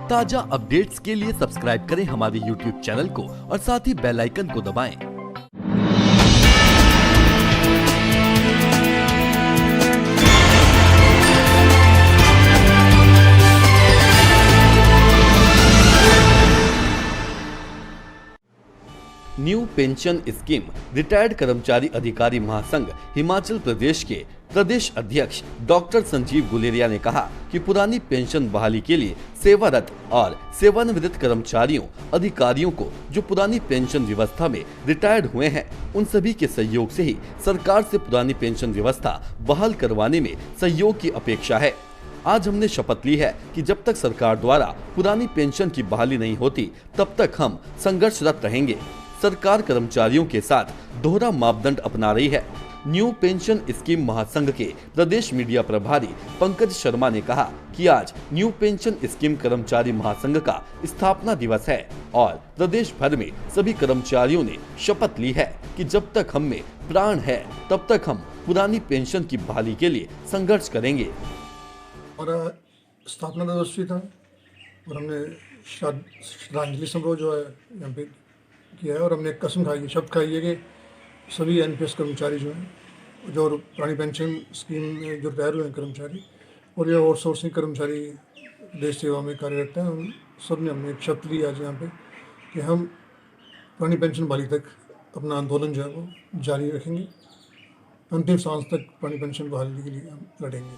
ताजा अपडेट्स के लिए सब्सक्राइब करें हमारे YouTube चैनल को और साथ ही बेल आइकन को दबाएं। न्यू पेंशन स्कीम रिटायर्ड कर्मचारी अधिकारी महासंघ हिमाचल प्रदेश के प्रदेश अध्यक्ष डॉक्टर संजीव गुलेरिया ने कहा कि पुरानी पेंशन बहाली के लिए सेवारत और सेवानिवृत्त कर्मचारियों अधिकारियों को जो पुरानी पेंशन व्यवस्था में रिटायर्ड हुए हैं उन सभी के सहयोग से ही सरकार से पुरानी पेंशन व्यवस्था बहाल करवाने में सहयोग की अपेक्षा है। आज हमने शपथ ली है कि जब तक सरकार द्वारा पुरानी पेंशन की बहाली नहीं होती तब तक हम संघर्षरत रहेंगे। सरकार कर्मचारियों के साथ दोहरा मापदंड अपना रही है। न्यू पेंशन स्कीम महासंघ के प्रदेश मीडिया प्रभारी पंकज शर्मा ने कहा कि आज न्यू पेंशन स्कीम कर्मचारी महासंघ का स्थापना दिवस है और प्रदेश भर में सभी कर्मचारियों ने शपथ ली है कि जब तक हम में प्राण है तब तक हम पुरानी पेंशन की बहाली के लिए संघर्ष करेंगे। हमारा स्थापना दिवस भी था और हमने श्रद्धांजलि समारोह जो है यहाँ पे किया है और हमने कसम खाई, शब्द खाई है कि सभी एनपीएस कर्मचारी जो हैं जो पुरानी पेंशन स्कीम में जो रिटायर हुए हैं कर्मचारी और ये आउटसोर्सिंग कर्मचारी देश सेवा में कार्यरत हैं, उन सब ने हमने एक शब्द ली आज यहाँ पे कि हम पुरानी पेंशन बहाली तक अपना आंदोलन जो है वो जारी रखेंगे। अंतिम सांस तक पुरानी पेंशन बहाली के लिए हम लड़ेंगे।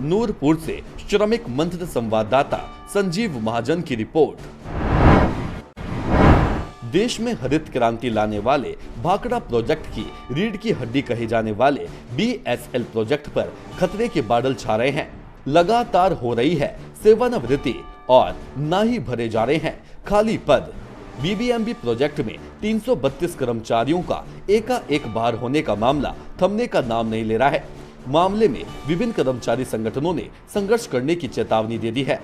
नूरपुर से श्रमिक मंत्र संवाददाता संजीव महाजन की रिपोर्ट। देश में हरित क्रांति लाने वाले भाखड़ा प्रोजेक्ट की रीढ़ की हड्डी कहे जाने वाले बीएसएल प्रोजेक्ट पर खतरे के बादल छा रहे हैं। लगातार हो रही है सेवानिवृत्ति और ना ही भरे जा रहे हैं खाली पद। बीबीएमबी प्रोजेक्ट में 332 कर्मचारियों का एकाएक बाहर होने का मामला थमने का नाम नहीं ले रहा है। मामले में विभिन्न कर्मचारी संगठनों ने संघर्ष करने की चेतावनी दे दी है।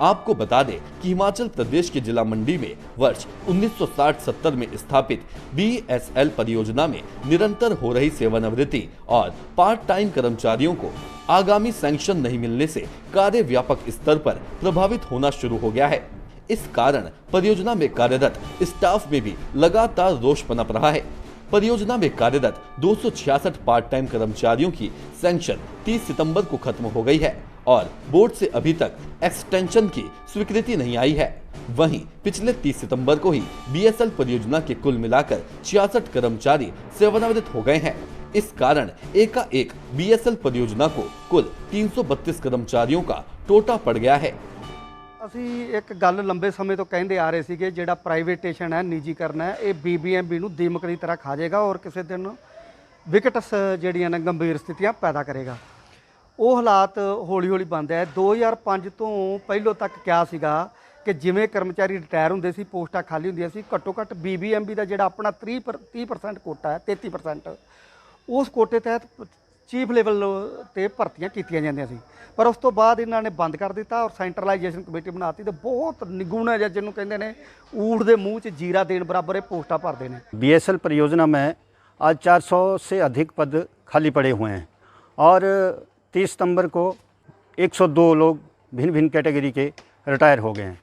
आपको बता दें कि हिमाचल प्रदेश के जिला मंडी में वर्ष 1960-70 में स्थापित बीएसएल परियोजना में निरंतर हो रही सेवानिवृत्ति और पार्ट टाइम कर्मचारियों को आगामी सैंक्शन नहीं मिलने से कार्य व्यापक स्तर पर प्रभावित होना शुरू हो गया है। इस कारण परियोजना में कार्यरत स्टाफ में भी लगातार रोष पनप रहा है। परियोजना में कार्यरत 266 पार्ट टाइम कर्मचारियों की सैंक्शन 30 सितंबर को खत्म हो गई है और बोर्ड से अभी तक एक्सटेंशन की स्वीकृति नहीं आई है। वहीं पिछले 30 सितंबर को ही बीएसएल परियोजना के कुल मिलाकर 66 कर्मचारी सेवानिवृत्त हो गए हैं। इस कारण एकाएक बीएसएल परियोजना को कुल 332 कर्मचारियों का टोटा पड़ गया है। ਅਸੀਂ ਇੱਕ ਗੱਲ ਲੰਬੇ ਸਮੇਂ ਤੋਂ ਕਹਿੰਦੇ ਆ ਰਹੇ ਸੀਗੇ ਜਿਹੜਾ ਪ੍ਰਾਈਵੇਟੇਸ਼ਨ ਹੈ ਨਿੱਜੀਕਰਨ ਹੈ ਇਹ ਬੀਬੀਐਮਬੀ ਨੂੰ ਦੀਮਕ ਦੀ ਤਰ੍ਹਾਂ ਖਾ ਜਾਏਗਾ ਔਰ ਕਿਸੇ ਦਿਨ ਵਿਕਟਸ ਜਿਹੜੀਆਂ ਨੇ ਗੰਭੀਰ ਸਥਿਤੀਆਂ ਪੈਦਾ ਕਰੇਗਾ। ਉਹ ਹਾਲਾਤ ਹੌਲੀ ਹੌਲੀ ਬੰਦ ਹੈ। 2005 ਤੋਂ ਪਹਿਲੋਂ ਤੱਕ ਕਿਹਾ ਸੀਗਾ ਕਿ ਜਿਵੇਂ ਕਰਮਚਾਰੀ ਰਿਟਾਇਰ ਹੁੰਦੇ ਸੀ ਪੋਸਟਾਂ ਖਾਲੀ ਹੁੰਦੀਆਂ ਸੀ ਘੱਟੋ ਘੱਟ ਬੀਬੀਐਮਬੀ ਦਾ ਜਿਹੜਾ ਆਪਣਾ 30% ਕੋਟਾ ਹੈ 33% ਉਸ ਕੋਟੇ ਤਹਿਤ ਚੀਫ ਲੈਵਲ ਤੇ ਭਰਤੀਆਂ ਕੀਤੀਆਂ ਜਾਂਦੀਆਂ ਸੀ ਪਰ ਉਸ ਤੋਂ ਬਾਅਦ ਇਹਨਾਂ ਨੇ ਬੰਦ ਕਰ ਦਿੱਤਾ ਔਰ ਸੈਂਟਰਲਾਈਜੇਸ਼ਨ ਕਮੇਟੀ ਬਣਾਤੀ ਤੇ ਬਹੁਤ ਨਿਗੁਣ ਹੈ ਜਿਹਨੂੰ ਕਹਿੰਦੇ ਨੇ ਊਠ ਦੇ ਮੂੰਹ 'ਚ ਜੀਰਾ ਦੇਣ ਬਰਾबर ਇਹ पोस्टा भरते हैं। बीएसएल परियोजना में आज 400 से अधिक पद खाली पड़े हुए हैं और 30 सितंबर को 102 लोग भिन्न भिन्न कैटेगरी के रिटायर हो गए हैं।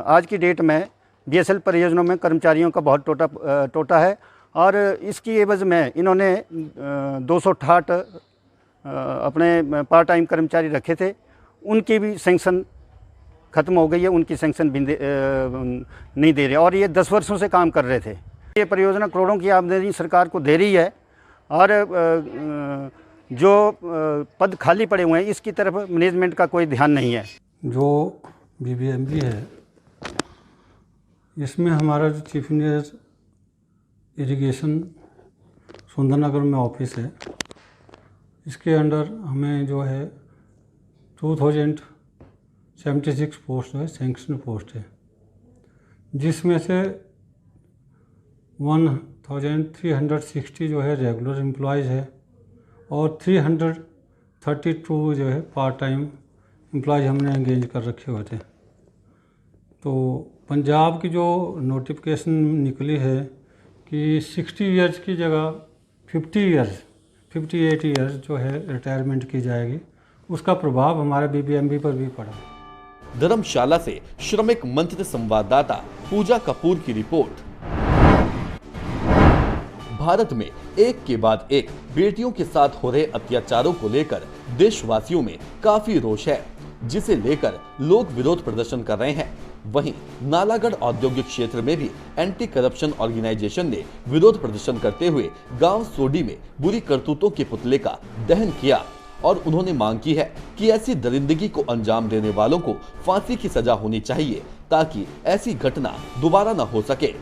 आज की डेट में बीएसएल परियोजना में कर्मचारियों का बहुत टोटा है और इसकी एवज में इन्होंने 268 अपने पार्ट टाइम कर्मचारी रखे थे, उनकी भी सैंक्शन ख़त्म हो गई है, उनकी सैंक्शन भी नहीं दे रहे और ये 10 वर्षों से काम कर रहे थे। ये परियोजना करोड़ों की आमदनी सरकार को दे रही है और जो पद खाली पड़े हुए हैं इसकी तरफ मैनेजमेंट का कोई ध्यान नहीं है। जो बीबीएमबी है इसमें हमारा जो चीफ इंजीनियर इरिगेशन सुंदरनगर में ऑफिस है, इसके अंडर हमें जो है 2076 पोस्ट है सैंक्शन पोस्ट है, जिसमें से 1360 जो है रेगुलर एम्प्लॉयज़ है और 332 जो है पार्ट टाइम एम्प्लॉयज़ हमने एंगेज कर रखे हुए थे। तो पंजाब की जो नोटिफिकेशन निकली है कि 60 इयर्स की जगह 58 इयर्स जो है रिटायरमेंट की जाएगी उसका प्रभाव हमारे BBMB पर भी पड़ा। धर्मशाला से श्रमिक मंच संवाददाता पूजा कपूर की रिपोर्ट। भारत में एक के बाद एक बेटियों के साथ हो रहे अत्याचारों को लेकर देशवासियों में काफी रोष है, जिसे लेकर लोग विरोध प्रदर्शन कर रहे हैं। वहीं नालागढ़ औद्योगिक क्षेत्र में भी एंटी करप्शन ऑर्गेनाइजेशन ने विरोध प्रदर्शन करते हुए गांव सोडी में बुरी करतूतों के पुतले का दहन किया और उन्होंने मांग की है कि ऐसी दरिंदगी को अंजाम देने वालों को फांसी की सजा होनी चाहिए ताकि ऐसी घटना दोबारा न हो सके।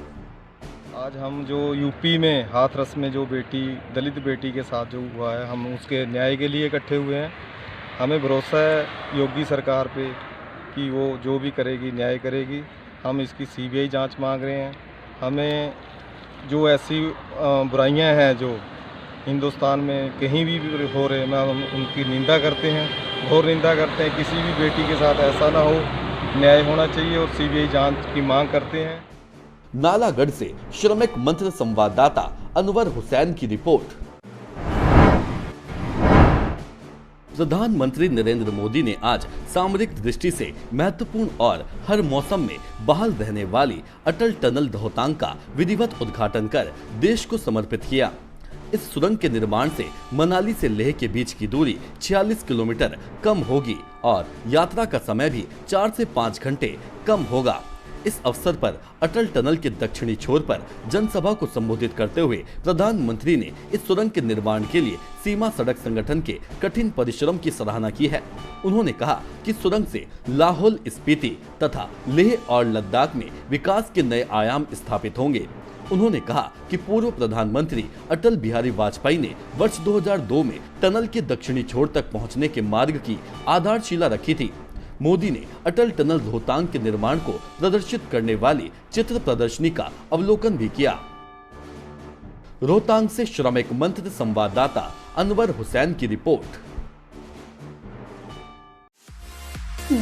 आज हम जो यूपी में हाथरस में जो दलित बेटी के साथ जो हुआ है, हम उसके न्याय के लिए इकट्ठे हुए हैं। हमें भरोसा है योगी सरकार पे कि वो जो भी करेगी न्याय करेगी। हम इसकी CBI जांच मांग रहे हैं। हमें जो ऐसी बुराइयां हैं जो हिंदुस्तान में कहीं भी हो रहे हैं, हम उनकी निंदा करते हैं, घोर निंदा करते हैं। किसी भी बेटी के साथ ऐसा ना हो, न्याय होना चाहिए और CBI जांच की मांग करते हैं। नालागढ़ से श्रमिक मंच संवाददाता अनवर हुसैन की रिपोर्ट। प्रधानमंत्री नरेंद्र मोदी ने आज सामरिक दृष्टि से महत्वपूर्ण और हर मौसम में बहाल रहने वाली अटल टनल रोहतांग का विधिवत उद्घाटन कर देश को समर्पित किया। इस सुरंग के निर्माण से मनाली से लेह के बीच की दूरी 46 किलोमीटर कम होगी और यात्रा का समय भी 4 से 5 घंटे कम होगा। इस अवसर पर अटल टनल के दक्षिणी छोर पर जनसभा को संबोधित करते हुए प्रधानमंत्री ने इस सुरंग के निर्माण के लिए सीमा सड़क संगठन के कठिन परिश्रम की सराहना की है। उन्होंने कहा कि सुरंग से लाहौल स्पीति तथा लेह और लद्दाख में विकास के नए आयाम स्थापित होंगे। उन्होंने कहा कि पूर्व प्रधानमंत्री अटल बिहारी वाजपेयी ने वर्ष 2002 में टनल के दक्षिणी छोर तक पहुंचने के मार्ग की आधारशिला रखी थी। मोदी ने अटल टनल रोहतांग के निर्माण को प्रदर्शित करने वाली चित्र प्रदर्शनी का अवलोकन भी किया। रोहतांग से श्रमिक मंच संवाददाता अनवर हुसैन की report.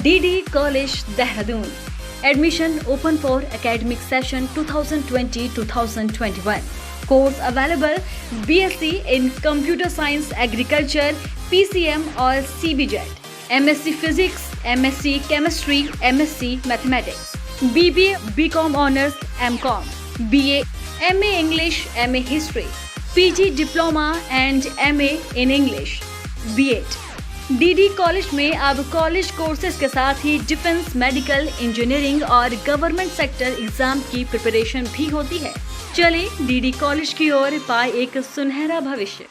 DD College Dehradun. Admission open for academic session 2020-2021. Course available BSc in Computer Science, Agriculture, PCM or CBJET. MSc Physics, MSc Chemistry, MSc Mathematics. BBA, BCom Honors, MCom. BA, MA English, MA History. PG Diploma and MA in English. B.Ed. DD college में अब college courses के साथ ही defence, medical, engineering और government sector exam की preparation भी होती है। चले DD कॉलेज की ओर, पाए एक सुनहरा भविष्य।